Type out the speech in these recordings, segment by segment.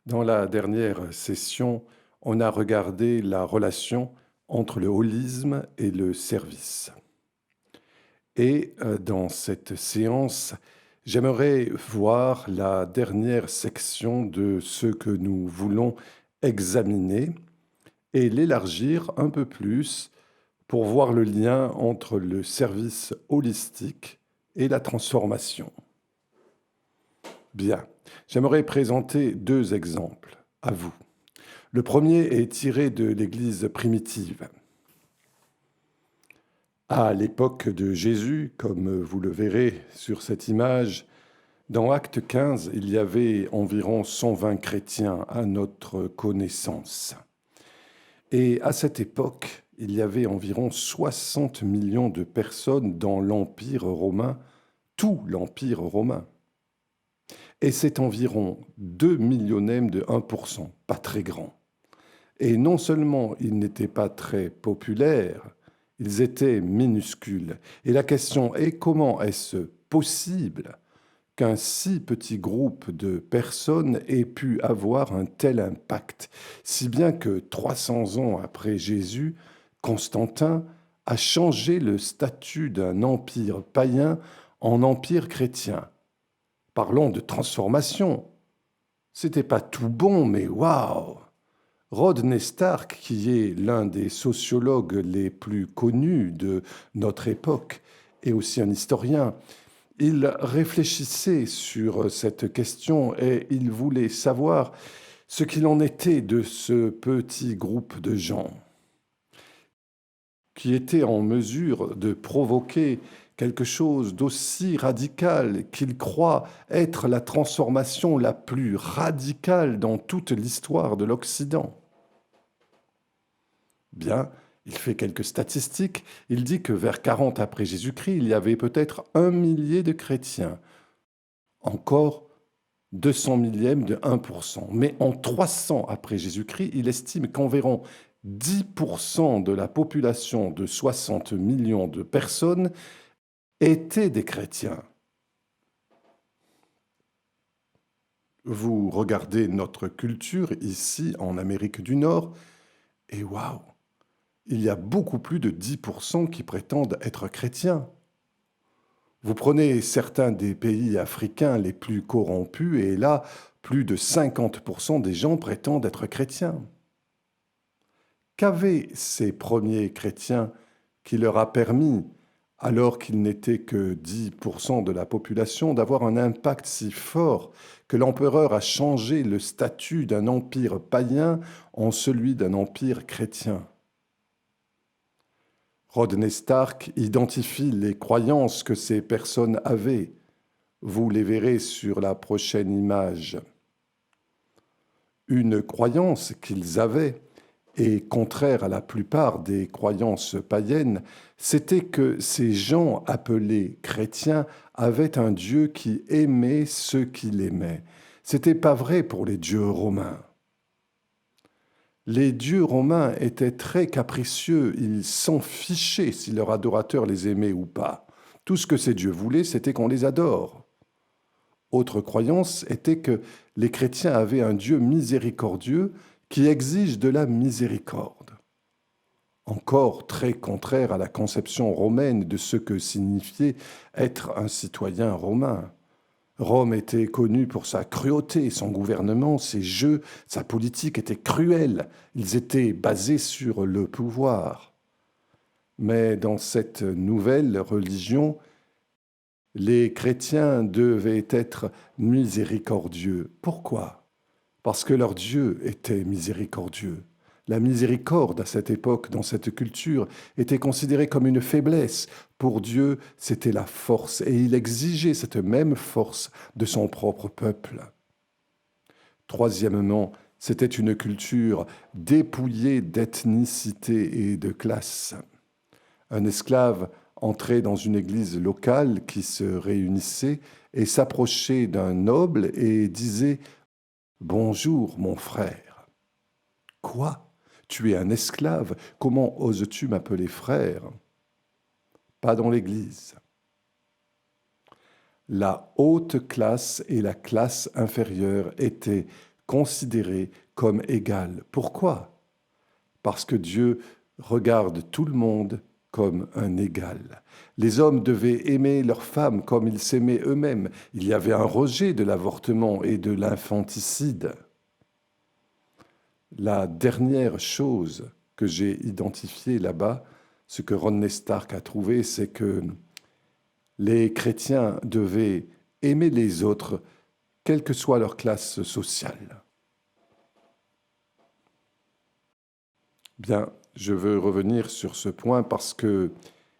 Dans la dernière session, on a regardé la relation entre le holisme et le service. Dans cette séance, j'aimerais voir la dernière section de ce que nous voulons examiner et l'élargir un peu plus pour voir le lien entre le service holistique et la transformation. Bien, j'aimerais présenter deux exemples à vous. Le premier est tiré de l'Église primitive. À l'époque de Jésus, comme vous le verrez sur cette image, dans Acte 15, il y avait environ 120 chrétiens à notre connaissance. Et à cette époque, il y avait environ 60 millions de personnes dans l'Empire romain, tout l'Empire romain. Et c'est environ 2 millionièmes de 1%, pas très grand. Et non seulement ils n'étaient pas très populaires, ils étaient minuscules. Et la question est comment est-ce possible qu'un si petit groupe de personnes ait pu avoir un tel impact, si bien que 300 ans après Jésus, Constantin a changé le statut d'un empire païen en empire chrétien. Parlons de transformation. C'était pas tout bon, mais waouh! Rodney Stark, qui est l'un des sociologues les plus connus de notre époque et aussi un historien, il réfléchissait sur cette question et il voulait savoir ce qu'il en était de ce petit groupe de gens qui étaient en mesure de provoquer quelque chose d'aussi radical qu'il croit être la transformation la plus radicale dans toute l'histoire de l'Occident. Bien, il fait quelques statistiques. Il dit que vers 40 après Jésus-Christ, il y avait peut-être 1 millier de chrétiens. Encore 200 millièmes de 1%. Mais en 300 après Jésus-Christ, il estime qu'environ 10% de la population de 60 millions de personnes étaient des chrétiens. Vous regardez notre culture ici en Amérique du Nord et waouh, il y a beaucoup plus de 10% qui prétendent être chrétiens. Vous prenez certains des pays africains les plus corrompus et là, plus de 50% des gens prétendent être chrétiens. Qu'avaient ces premiers chrétiens qui leur a permis, alors qu'ils n'étaient que 10% de la population, d'avoir un impact si fort que l'empereur a changé le statut d'un empire païen en celui d'un empire chrétien? Rodney Stark identifie les croyances que ces personnes avaient. Vous les verrez sur la prochaine image. Une croyance qu'ils avaient, et contraire à la plupart des croyances païennes, c'était que ces gens appelés chrétiens avaient un Dieu qui aimait ceux qui l'aimaient. C'était pas vrai pour les dieux romains. Les dieux romains étaient très capricieux, ils s'en fichaient si leurs adorateurs les aimaient ou pas. Tout ce que ces dieux voulaient, c'était qu'on les adore. Autre croyance était que les chrétiens avaient un Dieu miséricordieux qui exige de la miséricorde. Encore très contraire à la conception romaine de ce que signifiait être un citoyen romain. Rome était connue pour sa cruauté, son gouvernement, ses jeux, sa politique était cruelle. Ils étaient basés sur le pouvoir. Mais dans cette nouvelle religion, les chrétiens devaient être miséricordieux. Pourquoi? Parce que leur Dieu était miséricordieux. La miséricorde à cette époque, dans cette culture, était considérée comme une faiblesse. Pour Dieu, c'était la force, et il exigeait cette même force de son propre peuple. Troisièmement, c'était une culture dépouillée d'ethnicité et de classe. Un esclave entrait dans une église locale qui se réunissait et s'approchait d'un noble et disait « Bonjour, mon frère ». Quoi? Tu es un esclave, comment oses-tu m'appeler frère? Pas dans l'Église. La haute classe et la classe inférieure étaient considérés comme égales. Pourquoi? Parce que Dieu regarde tout le monde comme un égal. Les hommes devaient aimer leurs femmes comme ils s'aimaient eux-mêmes. Il y avait un rejet de l'avortement et de l'infanticide. La dernière chose que j'ai identifiée là-bas, ce que Rodney Stark a trouvé, c'est que les chrétiens devaient aimer les autres, quelle que soit leur classe sociale. Bien, je veux revenir sur ce point parce que,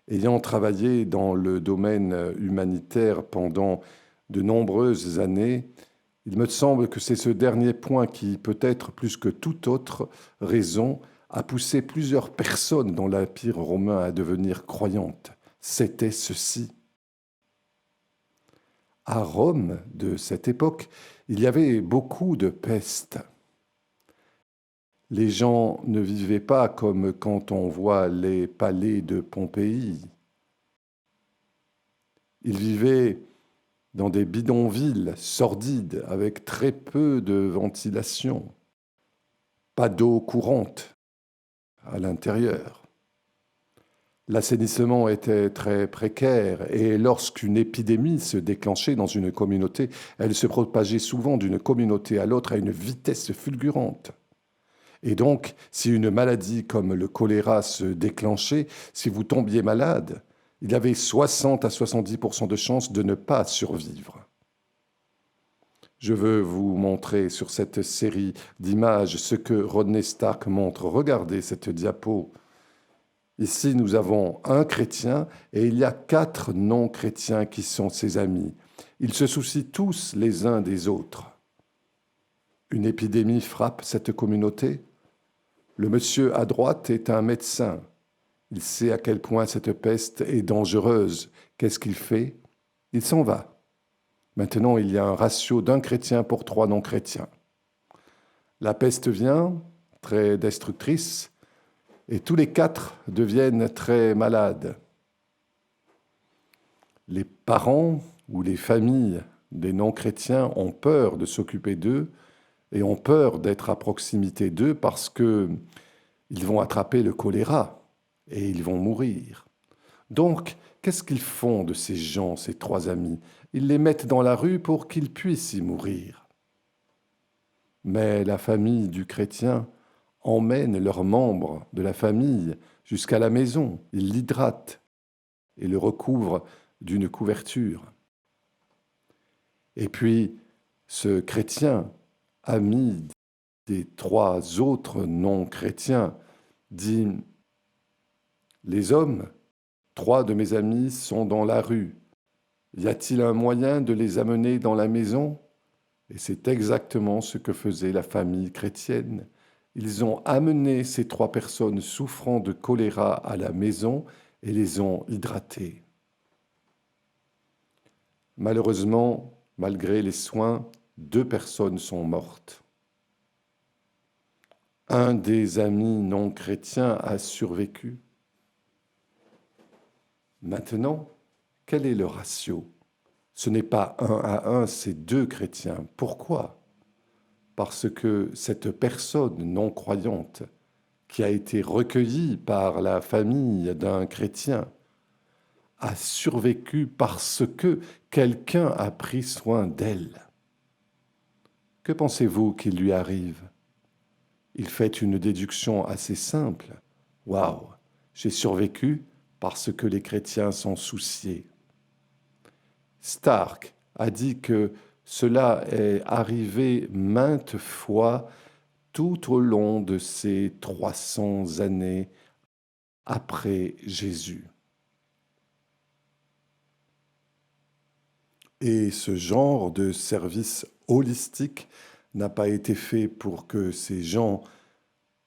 ayant travaillé dans le domaine humanitaire pendant de nombreuses années, il me semble que c'est ce dernier point qui, peut-être plus que toute autre raison, a poussé plusieurs personnes dans l'Empire romain à devenir croyantes. C'était ceci. À Rome de cette époque, il y avait beaucoup de peste. Les gens ne vivaient pas comme quand on voit les palais de Pompéi. Ils vivaient dans des bidonvilles sordides avec très peu de ventilation, pas d'eau courante à l'intérieur. L'assainissement était très précaire et lorsqu'une épidémie se déclenchait dans une communauté, elle se propageait souvent d'une communauté à l'autre à une vitesse fulgurante. Et donc, si une maladie comme le choléra se déclenchait, si vous tombiez malade, il y avait 60 à 70% de chances de ne pas survivre. Je veux vous montrer sur cette série d'images ce que Rodney Stark montre. Regardez cette diapo. Ici, nous avons un chrétien et il y a 4 non-chrétiens qui sont ses amis. Ils se soucient tous les uns des autres. Une épidémie frappe cette communauté. Le monsieur à droite est un médecin. Il sait à quel point cette peste est dangereuse. Qu'est-ce qu'il fait? Il s'en va. Maintenant, il y a un ratio d'un chrétien pour 3 non-chrétiens. La peste vient, très destructrice, et tous les 4 deviennent très malades. Les parents ou les familles des non-chrétiens ont peur de s'occuper d'eux et ont peur d'être à proximité d'eux parce qu'ils vont attraper le choléra et ils vont mourir. Donc, qu'est-ce qu'ils font de ces gens, ces 3 amis? Ils les mettent dans la rue pour qu'ils puissent y mourir. Mais la famille du chrétien emmène leurs membres de la famille jusqu'à la maison. Ils l'hydratent et le recouvrent d'une couverture. Et puis, ce chrétien, ami des 3 autres non-chrétiens, dit « Les hommes, 3 de mes amis sont dans la rue. Y a-t-il un moyen de les amener dans la maison ?» Et c'est exactement ce que faisait la famille chrétienne. Ils ont amené ces 3 personnes souffrant de choléra à la maison et les ont hydratées. Malheureusement, malgré les soins, 2 personnes sont mortes. Un des amis non chrétiens a survécu. Maintenant, quel est le ratio? Ce n'est pas 1 à 1, c'est 2 chrétiens. Pourquoi? Parce que cette personne non croyante qui a été recueillie par la famille d'un chrétien a survécu parce que quelqu'un a pris soin d'elle. Que pensez-vous qu'il lui arrive? Il fait une déduction assez simple. Waouh, j'ai survécu parce que les chrétiens sont souciés. Stark a dit que cela est arrivé maintes fois tout au long de ces 300 années après Jésus. Et ce genre de service holistique n'a pas été fait pour que ces gens,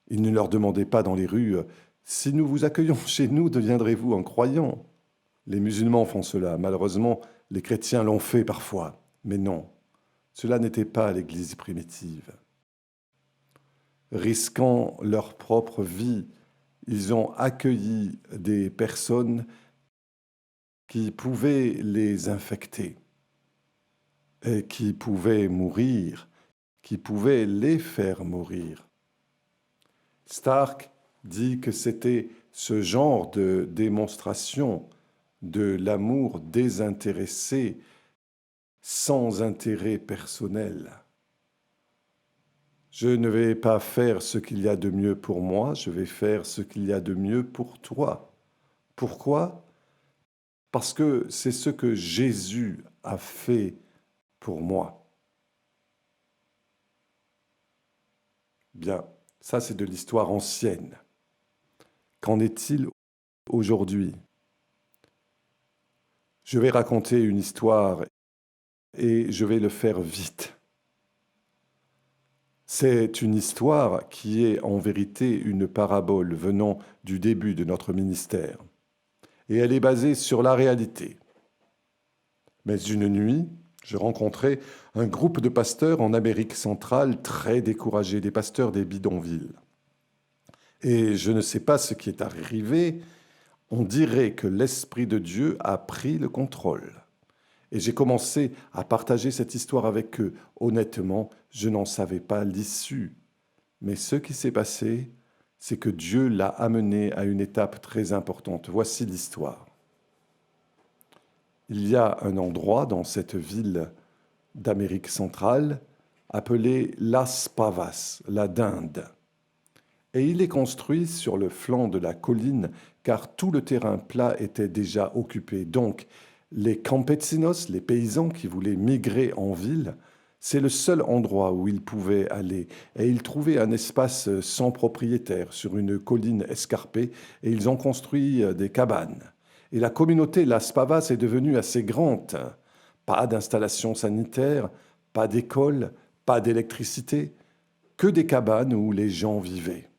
ils ne leur demandaient pas dans les rues « Si nous vous accueillons chez nous, deviendrez-vous un croyant ?» Les musulmans font cela. Malheureusement, les chrétiens l'ont fait parfois. Mais non, cela n'était pas l'Église primitive. Risquant leur propre vie, ils ont accueilli des personnes qui pouvaient les infecter et qui pouvaient mourir, qui pouvait les faire mourir. Stark dit que c'était ce genre de démonstration de l'amour désintéressé, sans intérêt personnel. Je ne vais pas faire ce qu'il y a de mieux pour moi, je vais faire ce qu'il y a de mieux pour toi. Pourquoi? Parce que c'est ce que Jésus a fait pour moi. Bien, ça c'est de l'histoire ancienne. Qu'en est-il aujourd'hui? Je vais raconter une histoire et je vais le faire vite. C'est une histoire qui est en vérité une parabole venant du début de notre ministère. Et elle est basée sur la réalité. Mais une nuit, je rencontrais un groupe de pasteurs en Amérique centrale très découragés, des pasteurs des bidonvilles. Et je ne sais pas ce qui est arrivé, on dirait que l'Esprit de Dieu a pris le contrôle. Et j'ai commencé à partager cette histoire avec eux. Honnêtement, je n'en savais pas l'issue. Mais ce qui s'est passé, c'est que Dieu l'a amené à une étape très importante. Voici l'histoire. Il y a un endroit dans cette ville d'Amérique centrale appelé Las Pavas, la Dinde. Et il est construit sur le flanc de la colline car tout le terrain plat était déjà occupé. Donc, les campesinos, les paysans qui voulaient migrer en ville, c'est le seul endroit où ils pouvaient aller. Et ils trouvaient un espace sans propriétaire sur une colline escarpée et ils ont construit des cabanes. Et la communauté Las Pavas est devenue assez grande. Pas d'installation sanitaire, pas d'école, pas d'électricité, que des cabanes où les gens vivaient.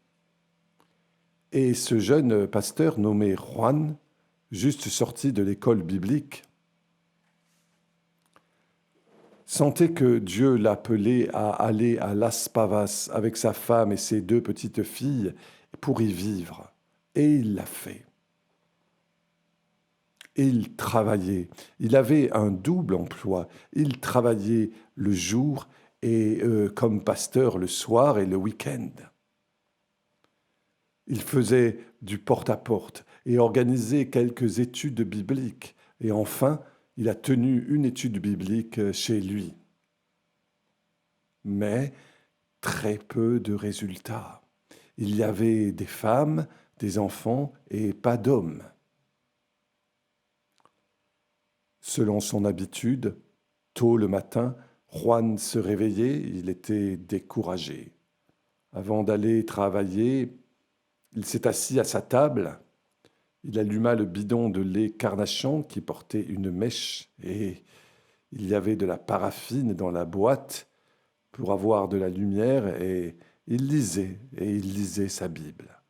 Et ce jeune pasteur nommé Juan, juste sorti de l'école biblique, sentait que Dieu l'appelait à aller à Las Pavas avec sa femme et ses 2 petites filles pour y vivre. Et il l'a fait. Et il travaillait. Il avait un double emploi. Il travaillait le jour et comme pasteur le soir et le week-end. Il faisait du porte-à-porte et organisait quelques études bibliques. Et enfin, il a tenu une étude biblique chez lui. Mais très peu de résultats. Il y avait des femmes, des enfants et pas d'hommes. Selon son habitude, tôt le matin, Juan se réveillait, il était découragé. Avant d'aller travailler, il s'est assis à sa table, il alluma le bidon de lait Carnation qui portait une mèche et il y avait de la paraffine dans la boîte pour avoir de la lumière et il lisait sa Bible.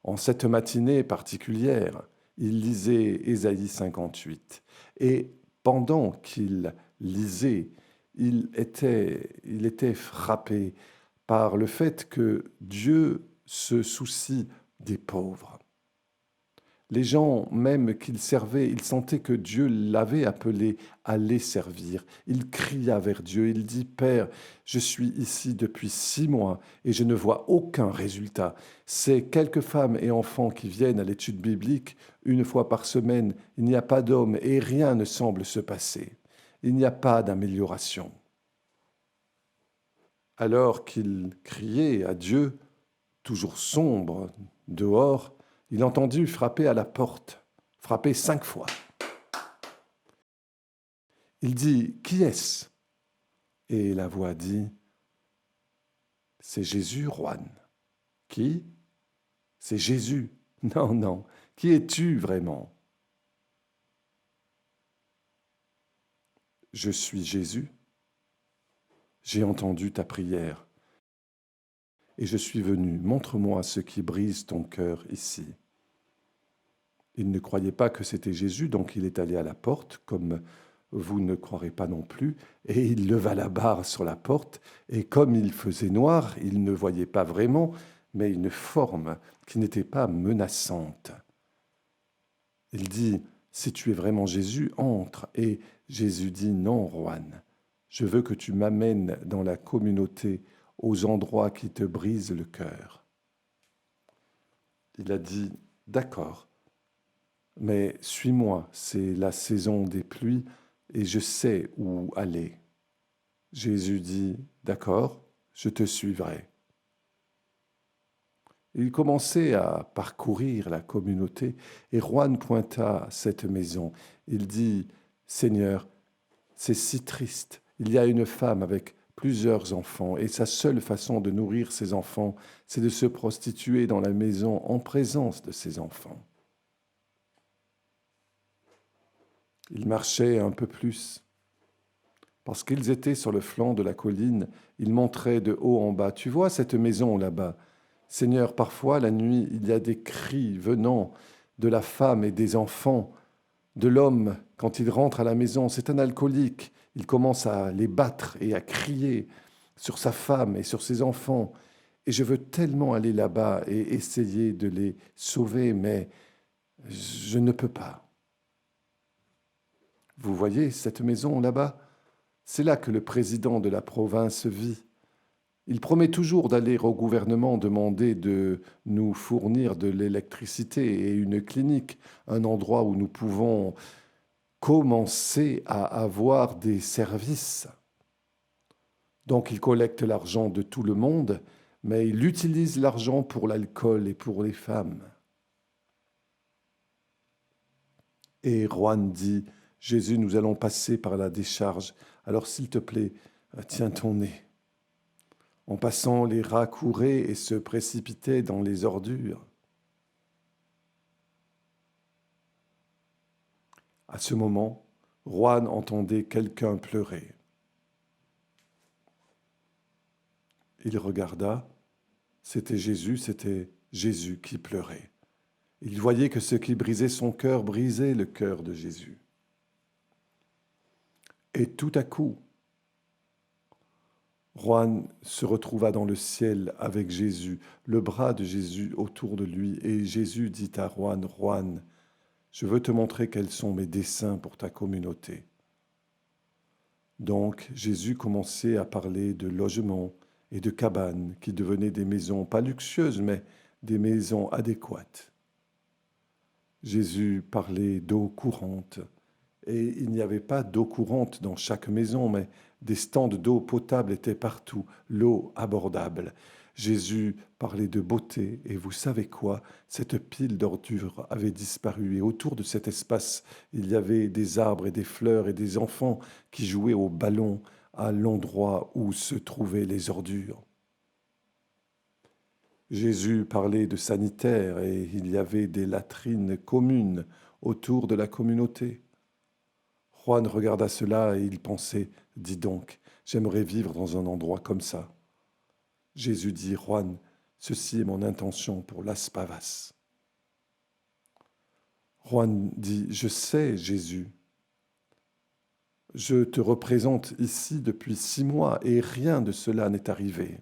En cette matinée particulière, il lisait Ésaïe 58 et pendant qu'il lisait, il était frappé par le fait que Dieu se soucie des pauvres. Les gens même qu'il servait, il sentait que Dieu l'avait appelé à les servir. Il cria vers Dieu, il dit, Père, je suis ici depuis 6 mois et je ne vois aucun résultat. Ces quelques femmes et enfants qui viennent à l'étude biblique 1 fois par semaine, il n'y a pas d'hommes et rien ne semble se passer. Il n'y a pas d'amélioration. Alors qu'il criait à Dieu, toujours sombre, dehors, il entendit frapper à la porte, frapper 5 fois. Il dit, « Qui est-ce » Et la voix dit, « C'est Jésus, Juan. » « Qui ?»« C'est Jésus. »« Non, non. Qui es-tu vraiment ?»« Je suis Jésus. J'ai entendu ta prière. Et je suis venu, montre-moi ce qui brise ton cœur ici. » Il ne croyait pas que c'était Jésus, donc il est allé à la porte, comme vous ne croirez pas non plus, et il leva la barre sur la porte, et comme il faisait noir, il ne voyait pas vraiment, mais une forme qui n'était pas menaçante. Il dit, « Si tu es vraiment Jésus, entre. » Et Jésus dit, « Non, Juan, Je veux que tu m'amènes dans la communauté aux endroits qui te brisent le cœur. » Il a dit, « D'accord, mais suis-moi, c'est la saison des pluies et je sais où aller. » Jésus dit, « D'accord, je te suivrai. » Il commençait à parcourir la communauté et Juan pointa cette maison. Il dit, « Seigneur, c'est si triste. Il y a une femme avec plusieurs enfants et sa seule façon de nourrir ses enfants, c'est de se prostituer dans la maison en présence de ses enfants. » Il marchait un peu plus. Parce qu'ils étaient sur le flanc de la colline, il montrait de haut en bas. « Tu vois cette maison là-bas ? Seigneur, parfois la nuit, il y a des cris venant de la femme et des enfants, de l'homme quand il rentre à la maison. C'est un alcoolique. Il commence à les battre et à crier sur sa femme et sur ses enfants. Et je veux tellement aller là-bas et essayer de les sauver, mais je ne peux pas. » Vous voyez cette maison là-bas ? C'est là que le président de la province vit. Il promet toujours d'aller au gouvernement demander de nous fournir de l'électricité et une clinique, un endroit où nous pouvons commencer à avoir des services. Donc il collecte l'argent de tout le monde, mais il utilise l'argent pour l'alcool et pour les femmes. Et Juan dit, « Jésus, nous allons passer par la décharge, alors s'il te plaît, tiens ton nez. » En passant, les rats couraient et se précipitaient dans les ordures. À ce moment, Juan entendait quelqu'un pleurer. Il regarda, c'était Jésus qui pleurait. Il voyait que ce qui brisait son cœur brisait le cœur de Jésus. Et tout à coup, Juan se retrouva dans le ciel avec Jésus, le bras de Jésus autour de lui, et Jésus dit à Juan, « Juan, je veux te montrer quels sont mes desseins pour ta communauté. » Donc Jésus commençait à parler de logements et de cabanes qui devenaient des maisons, pas luxueuses, mais des maisons adéquates. Jésus parlait d'eau courante, et il n'y avait pas d'eau courante dans chaque maison, mais des stands d'eau potable étaient partout, l'eau abordable. Jésus parlait de beauté, et vous savez quoi? Cette pile d'ordures avait disparu, et autour de cet espace, il y avait des arbres et des fleurs et des enfants qui jouaient au ballon à l'endroit où se trouvaient les ordures. Jésus parlait de sanitaire, et il y avait des latrines communes autour de la communauté. Juan regarda cela et il pensait, « Dis donc, j'aimerais vivre dans un endroit comme ça. » Jésus dit, « Juan, ceci est mon intention pour Las Pavas. » Juan dit, « Je sais, Jésus. Je te représente ici depuis 6 mois et rien de cela n'est arrivé. »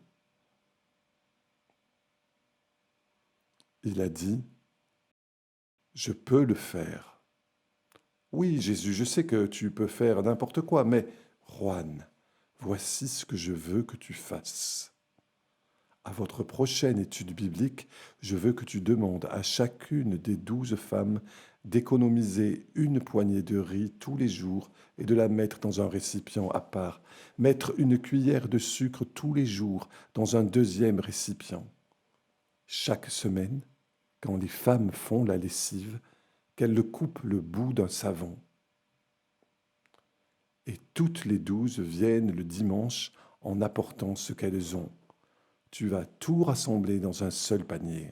Il a dit, « Je peux le faire. » Oui, Jésus, je sais que tu peux faire n'importe quoi, mais Juan, voici ce que je veux que tu fasses. À votre prochaine étude biblique, je veux que tu demandes à chacune des 12 femmes d'économiser une poignée de riz tous les jours et de la mettre dans un récipient à part, mettre une cuillère de sucre tous les jours dans un deuxième récipient. Chaque semaine, quand les femmes font la lessive, qu'elles coupent le bout d'un savon. Et toutes les 12 viennent le dimanche en apportant ce qu'elles ont. Tu vas tout rassembler dans un seul panier.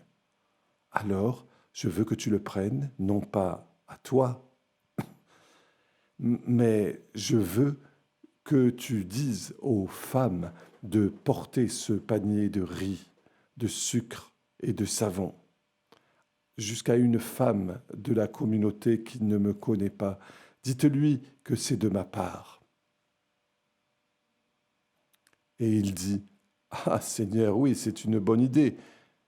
Alors, je veux que tu le prennes, non pas à toi, mais je veux que tu dises aux femmes de porter ce panier de riz, de sucre et de savon jusqu'à une femme de la communauté qui ne me connaît pas. Dites-lui que c'est de ma part. Et il dit, « Ah Seigneur, oui, c'est une bonne idée,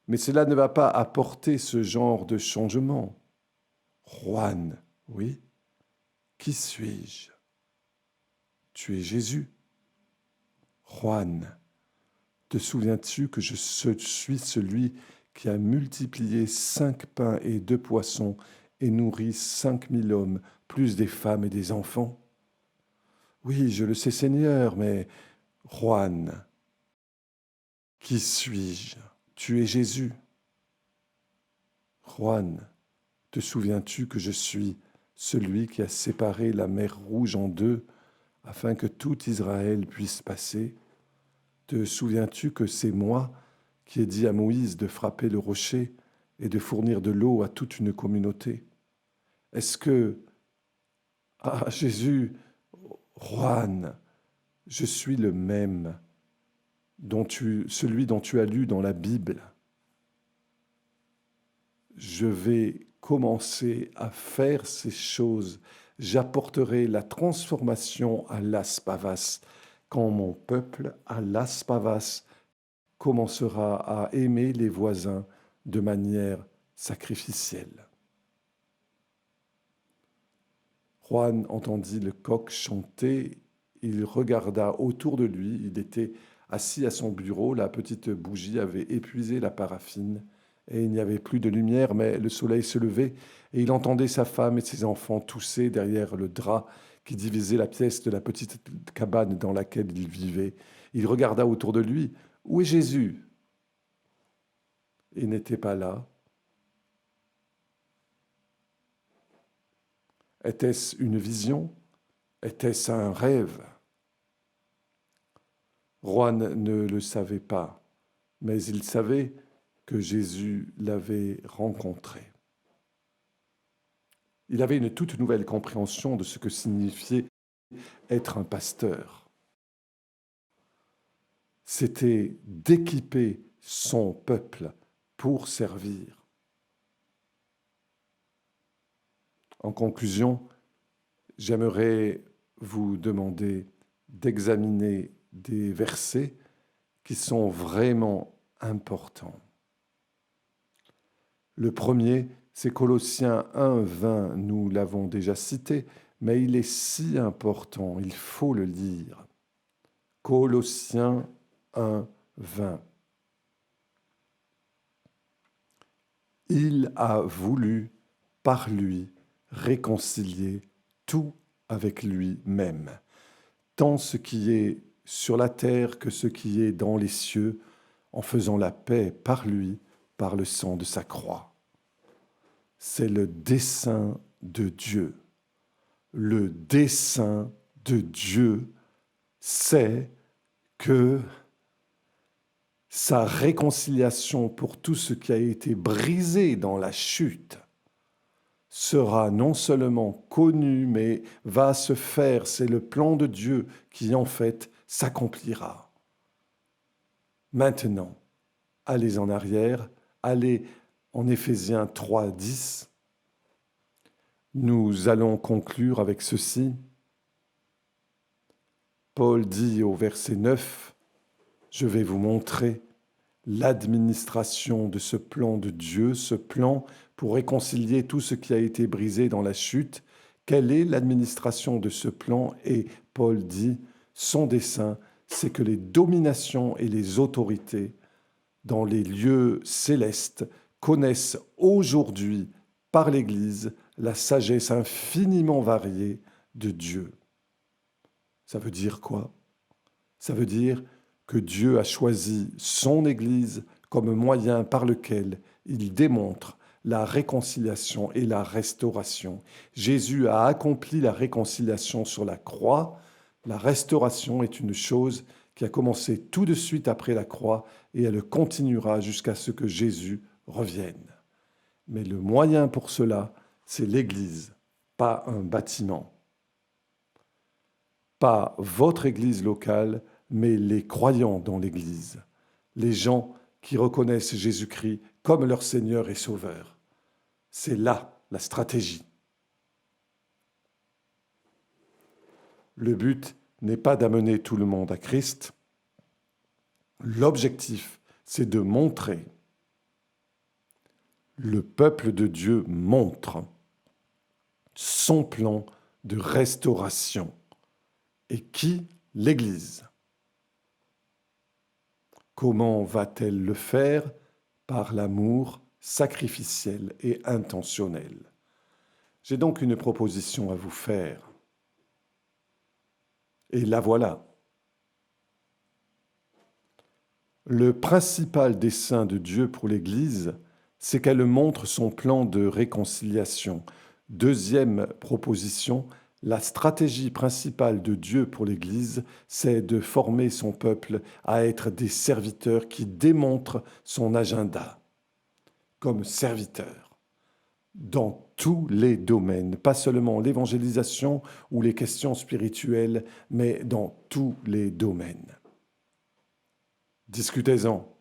mais cela ne va pas apporter ce genre de changement. » Juan, oui, qui suis-je? Tu es Jésus, Juan, te souviens-tu que je suis celui qui a multiplié 5 pains et 2 poissons et nourri 5000 hommes, plus des femmes et des enfants? Oui, je le sais, Seigneur, mais Juan, qui suis-je? Tu es Jésus. Juan, te souviens-tu que je suis celui qui a séparé la mer Rouge en deux afin que tout Israël puisse passer? Te souviens-tu que c'est moi qui ai dit à Moïse de frapper le rocher et de fournir de l'eau à toute une communauté? Est-ce que, ah Jésus, Juan, je suis le même, celui dont tu as lu dans la Bible? Je vais commencer à faire ces choses. J'apporterai la transformation à Las Pavas quand mon peuple à Las Pavas commencera à aimer les voisins de manière sacrificielle. Juan entendit le coq chanter, il regarda autour de lui, il était assis à son bureau, la petite bougie avait épuisé la paraffine et il n'y avait plus de lumière, mais le soleil se levait et il entendait sa femme et ses enfants tousser derrière le drap qui divisait la pièce de la petite cabane dans laquelle il vivait. Il regarda autour de lui. Où est Jésus? Il n'était pas là. Était-ce une vision? Était-ce un rêve? Juan ne le savait pas, mais il savait que Jésus l'avait rencontré. Il avait une toute nouvelle compréhension de ce que signifiait être un pasteur. C'était d'équiper son peuple pour servir. En conclusion, j'aimerais vous demander d'examiner des versets qui sont vraiment importants. Le premier, c'est Colossiens 1, 20, nous l'avons déjà cité, mais il est si important, il faut le lire. Colossiens 1, 20. Il a voulu, par lui, réconcilier tout avec lui-même, tant ce qui est sur la terre que ce qui est dans les cieux, en faisant la paix par lui, par le sang de sa croix. C'est le dessein de Dieu. Le dessein de Dieu, c'est que sa réconciliation pour tout ce qui a été brisé dans la chute sera non seulement connue, mais va se faire. C'est le plan de Dieu qui, en fait, s'accomplira. Maintenant, allez en arrière, allez en Éphésiens 3, 10. Nous allons conclure avec ceci. Paul dit au verset 9, « Je vais vous montrer l'administration de ce plan de Dieu, ce plan pour réconcilier tout ce qui a été brisé dans la chute. Quelle est l'administration de ce plan ?» Et Paul dit, son dessein, c'est que les dominations et les autorités dans les lieux célestes connaissent aujourd'hui, par l'Église, la sagesse infiniment variée de Dieu. Ça veut dire quoi? Ça veut dire que Dieu a choisi son Église comme moyen par lequel il démontre la réconciliation et la restauration. Jésus a accompli la réconciliation sur la croix. La restauration est une chose qui a commencé tout de suite après la croix et elle continuera jusqu'à ce que Jésus revienne. Mais le moyen pour cela, c'est l'Église, pas un bâtiment. Pas votre Église locale, mais les croyants dans l'Église, les gens qui reconnaissent Jésus-Christ comme leur Seigneur et Sauveur. C'est là la stratégie. Le but n'est pas d'amener tout le monde à Christ. L'objectif, c'est de montrer. Le peuple de Dieu montre son plan de restauration. Et qui? L'Église. Comment va-t-elle le faire? Par l'amour sacrificiel et intentionnel. J'ai donc une proposition à vous faire. Et la voilà. Le principal dessein de Dieu pour l'Église, c'est qu'elle montre son plan de réconciliation. Deuxième proposition, la stratégie principale de Dieu pour l'Église, c'est de former son peuple à être des serviteurs qui démontrent son agenda comme serviteurs dans tous les domaines, pas seulement l'évangélisation ou les questions spirituelles, mais dans tous les domaines. Discutez-en.